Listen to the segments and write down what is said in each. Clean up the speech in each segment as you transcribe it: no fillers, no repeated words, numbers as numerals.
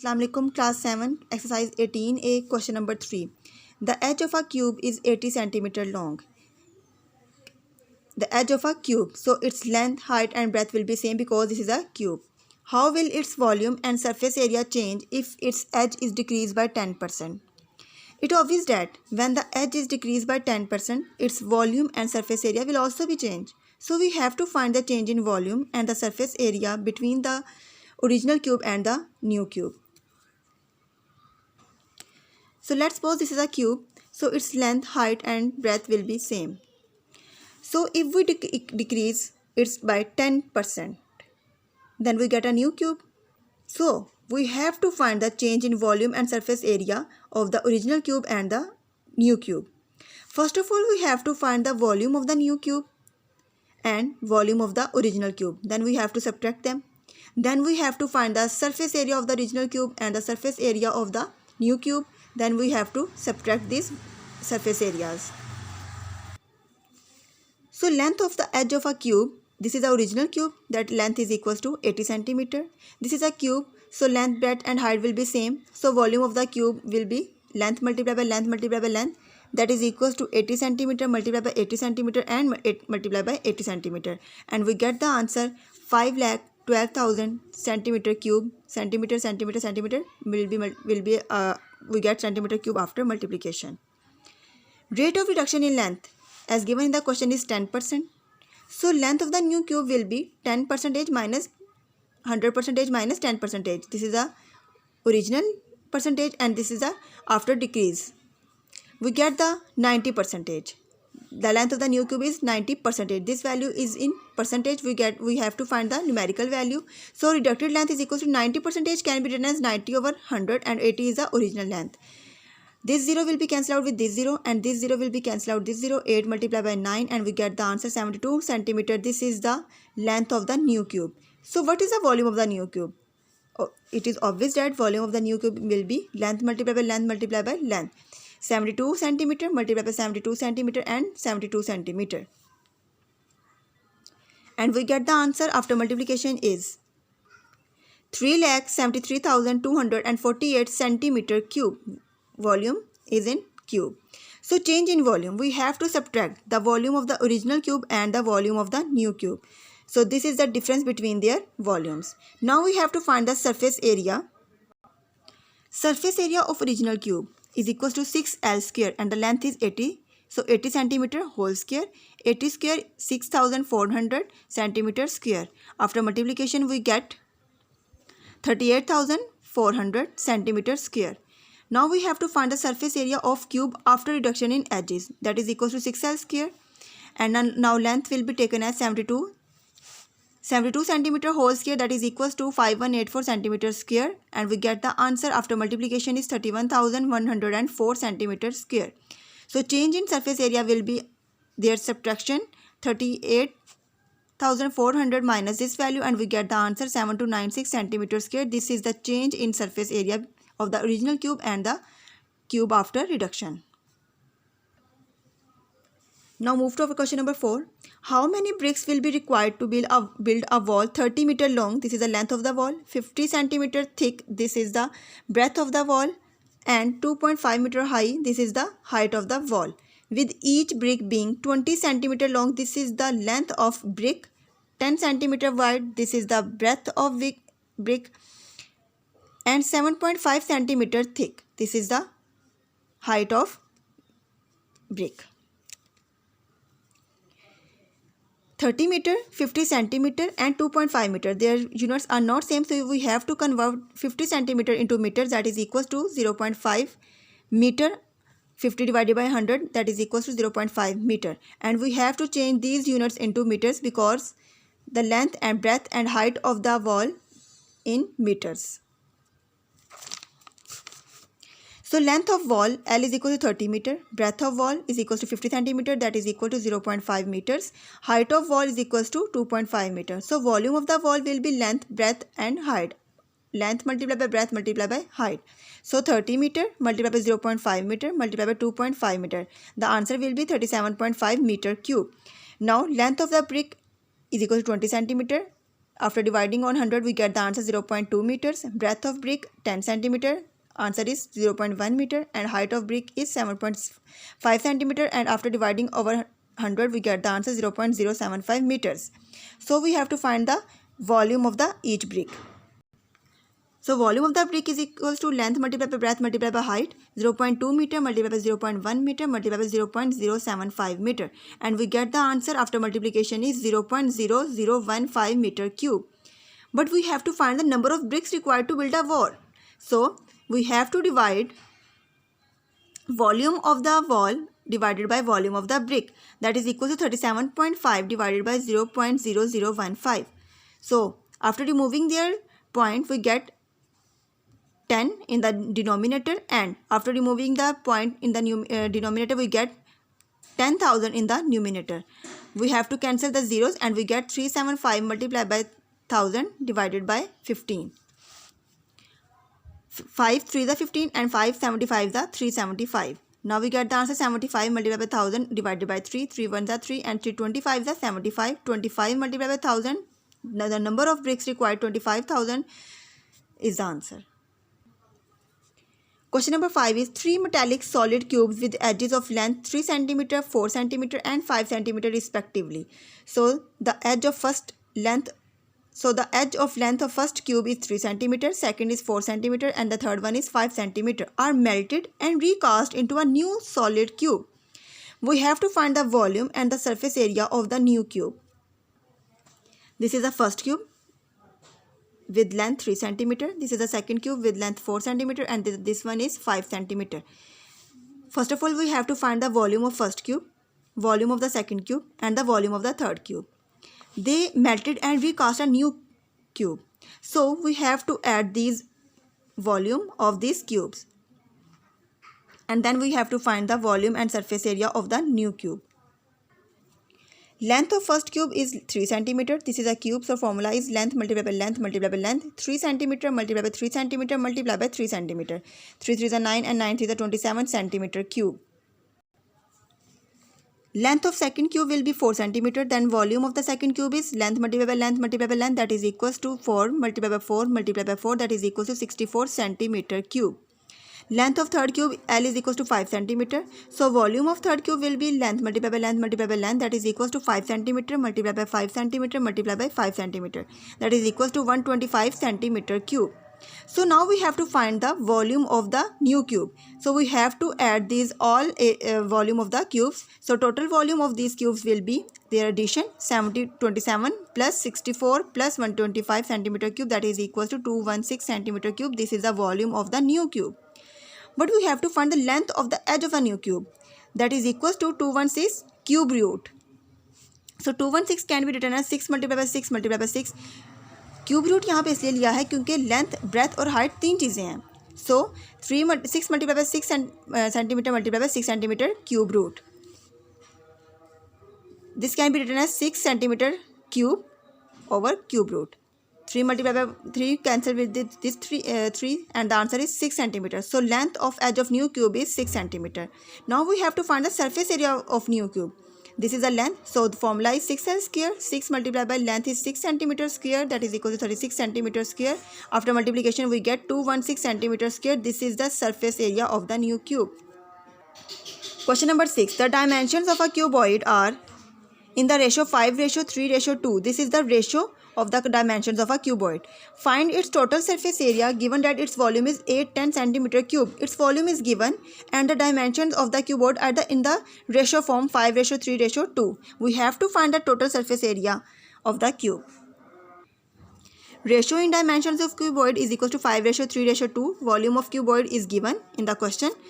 Assalamu alaikum, class 7, exercise 18A, question number 3. The edge of a cube is 80 centimeter long. The edge of a cube, so its length, height and breadth will be same because this is a cube. How will its volume and surface area change if its edge is decreased by 10%? It is obvious that when the edge is decreased by 10%, its volume and surface area will also be changed. So we have to find the change in volume and the surface area between the original cube and the new cube. So let's suppose this is a cube, so its length, height and breadth will be same. So if we decrease it by 10%, then we get a new cube. So we have to find the change in volume and surface area of the original cube and the new cube. First of all, we have to find the volume of the new cube and volume of the original cube. Then we have to subtract them. Then we have to find the surface area of the original cube and the surface area of the new cube. Then we have to subtract these surface areas. So length of the edge of a cube, this is the original cube, that length is equals to 80 centimeter. This is a cube, so length, breadth and height will be same. So volume of the cube will be length multiplied by length multiplied by length, that is equals to 80 centimeter multiplied by 80 centimeter and multiplied by 80 centimeter. And we get the answer 5,12,000 centimeter cube. Centimeter will be we get centimeter cube after multiplication. Rate of reduction in length as given in the question is 10%. So length of the new cube will be 10% minus 100% minus 10%. This is the original percentage and this is the after decrease. We get the 90%. The length of the new cube is 90%. This value is in percentage. We have to find the numerical value. So reduced length is equal to 90% can be written as 90 over 100 and 80 is the original length. This 0 will be cancelled out with this 0 and this 0 will be cancelled out this 0. 8 multiplied by 9 and we get the answer 72 centimeter. This is the length of the new cube. So what is the volume of the new cube? It is obvious that volume of the new cube will be length multiplied by length multiplied by length. 72 centimeter multiplied by 72 centimeter and 72 centimeter. And we get the answer after multiplication is 3,73,248 centimeter cube. Volume is in cube. So change in volume, we have to subtract the volume of the original cube and the volume of the new cube. So this is the difference between their volumes. Now we have to find the surface area. Surface area of original cube is equals to 6L square and the length is 80. So 80 centimeter whole square. 80 square 6,400 centimeter square. After multiplication we get 38,400 centimeter square. Now we have to find the surface area of cube after reduction in edges, that is equals to 6L square. And now length will be taken as 72 centimeter whole square, that is equals to 5184 centimeter square. And we get the answer after multiplication is 31,104 centimeter square. So change in surface area will be their subtraction 38,400 minus this value and we get the answer 7296 centimeter square. This is the change in surface area of the original cube and the cube after reduction. Now move to our question number 4. How many bricks will be required to build a wall 30 meter long? This is the length of the wall. 50 centimeter thick. This is the breadth of the wall. And 2.5 meter high. This is the height of the wall. With each brick being 20 centimeter long. This is the length of brick. 10 centimeter wide. This is the breadth of brick. And 7.5 centimeter thick. This is the height of brick. 30 meter, 50 centimeter and 2.5 meter. Their units are not same, so we have to convert 50 centimeter into meters, that is equals to 0.5 meter. 50 divided by 100, that is equals to 0.5 meter. And we have to change these units into meters because the length and breadth and height of the wall in meters. So length of wall L is equal to 30 meter, breadth of wall is equal to 50 centimeter, that is equal to 0.5 meters. Height of wall is equal to 2.5 meters. So volume of the wall will be length, breadth and height. Length multiplied by breadth multiplied by height. So 30 meter multiplied by 0.5 meter multiplied by 2.5 meter. The answer will be 37.5 meter cube. Now length of the brick is equal to 20 centimeter. After dividing on 100, we get the answer 0.2 meters. Breadth of brick 10 centimeter. Answer is 0.1 meter. And height of brick is 7.5 centimeter. And after dividing over 100, we get the answer 0.075 meters. So we have to find the volume of the each brick. So volume of the brick is equals to length multiplied by breadth multiplied by height, 0.2 meter multiplied by 0.1 meter multiplied by 0.075 meter. And we get the answer after multiplication is 0.0015 meter cube. But we have to find the number of bricks required to build a wall. So we have to divide volume of the wall divided by volume of the brick. That is equal to 37.5 divided by 0.0015. So after removing their point, we get 10 in the denominator, and after removing the point in the denominator, we get 10,000 in the numerator. We have to cancel the zeros and we get 375 multiplied by 1000 divided by 15. 5 3 the 15 and 575 the 375. Now we get the answer 75 multiplied by 1000 divided by 3. 3 1 the 3 and 325 the 75. 25 multiplied by 1000. Now the number of bricks required 25,000 is the answer. Question number 5 is 3 metallic solid cubes with edges of length 3 cm, 4 cm and 5 cm respectively. So the edge of length of first cube is 3 cm, second is 4 cm and the third one is 5 cm are melted and recast into a new solid cube. We have to find the volume and the surface area of the new cube. This is the first cube with length 3 cm. This is the second cube with length 4 cm and this one is 5 cm. First of all, we have to find the volume of first cube, volume of the second cube and the volume of the third cube. They melted and recast a new cube. So we have to add these volume of these cubes. And then we have to find the volume and surface area of the new cube. Length of first cube is 3 cm. This is a cube, so formula is length multiplied by length multiplied by length. 3 cm multiplied by 3 cm multiplied by 3 cm. 3 3 is 9 and 9 3 is 27 cm cube. Length of second cube will be 4 cm. Then volume of the second cube is length multiplied by length multiplied by length, that is equals to 4 multiplied by 4 multiplied by 4, that is equals to 64 cm cube. Length of third cube L is equals to 5 cm. So volume of third cube will be length multiplied by length multiplied by length, that is equals to 5 cm multiplied by 5 cm multiplied by 5 cm, that is equals to 125 cm cube. So now we have to find the volume of the new cube. So we have to add these all volume of the cubes. So total volume of these cubes will be their addition 27 plus 64 plus 125 cm cube, that is equals to 216 cm cube. This is the volume of the new cube. But we have to find the length of the edge of a new cube, that is equals to 216 cube root. So 216 can be written as 6 multiplied by 6 multiplied by 6. Cube root यहाँ पे इसलिए लिया है क्योंकि length, breath और height तीन चीज़ें हैं. So 6 multiply by 6 centimetre multiply by 6 centimetre cube root. This can be written as 6 centimetre cube over cube root. 3 multiplied by 3 cancel with this 3 and the answer is 6 centimeters. So length of edge of new cube is 6 centimeter. Now we have to find the surface area of new cube. This is the length. So the formula is 6L square. 6 multiplied by length is 6 centimeter square. That is equal to 36 centimeter square. After multiplication we get 216 centimeter square. This is the surface area of the new cube. Question number 6. The dimensions of a cuboid are in the ratio 5:3:2. This is the ratio of the dimensions of a cuboid. Find its total surface area given that its volume is 810 centimeter cube. Its volume is given and the dimensions of the cuboid are in the ratio form 5:3:2. We have to find the total surface area of the cube. Ratio in dimensions of cuboid is equal to 5:3:2. Volume of cuboid is given in the question.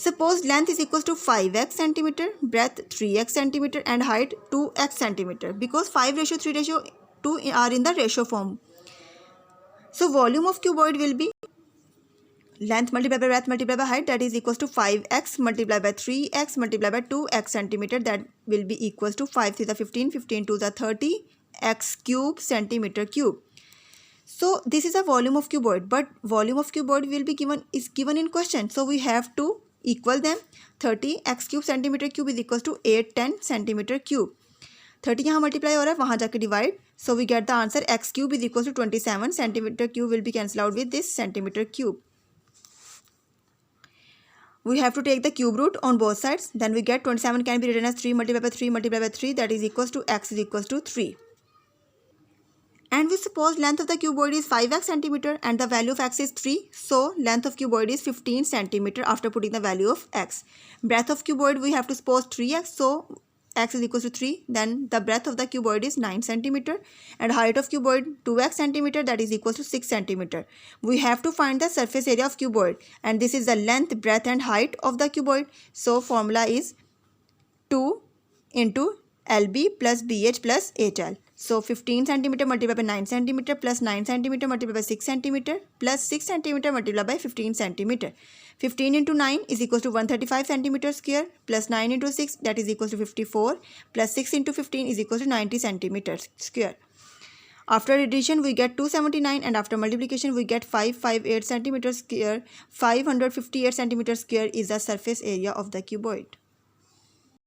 Suppose length is equal to 5x centimeter, breadth 3x centimeter and height 2x centimeter. Because 5:3:2 are in the ratio form. So volume of cuboid will be length multiplied by breadth multiplied by height, that is equals to 5x multiplied by 3x multiplied by 2x centimeter, that will be equals to 5 to the 15, 15 to the 30 x cube centimeter cube. So this is a volume of cuboid, but volume of cuboid will be given in question. So we have to equal them. 30 x cube centimeter cube is equals to 810 centimeter cube. 30 यहाँ multiply हो रहा है, वहाँ जाके divide. So we get the answer x cube is equal to 27. Centimeter cube will be cancelled out with this centimeter cube. We have to take the cube root on both sides. Then we get 27 can be written as 3 multiplied by 3 multiplied by 3, that is equals to x is equals to 3. And we suppose length of the cuboid is 5x centimeter and the value of x is 3. So length of cuboid is 15 centimeter after putting the value of x. Breadth of cuboid we have to suppose 3x. So x is equal to 3. Then the breadth of the cuboid is 9 centimeter. And height of cuboid 2x centimeter, that is equal to 6 centimeter. We have to find the surface area of cuboid. And this is the length, breadth and height of the cuboid. So formula is 2 into LB plus BH plus HL. So 15 centimeter multiplied by 9 centimeter plus 9 centimeter multiplied by 6 centimeter plus 6 centimeter multiplied by 15 centimeter. 15 into 9 is equal to 135 centimeter square plus 9 into 6, that is equal to 54, plus 6 into 15 is equal to 90 centimeters square. After addition we get 279 and after multiplication we get 558 centimeter square. 558 centimeter square is the surface area of the cuboid.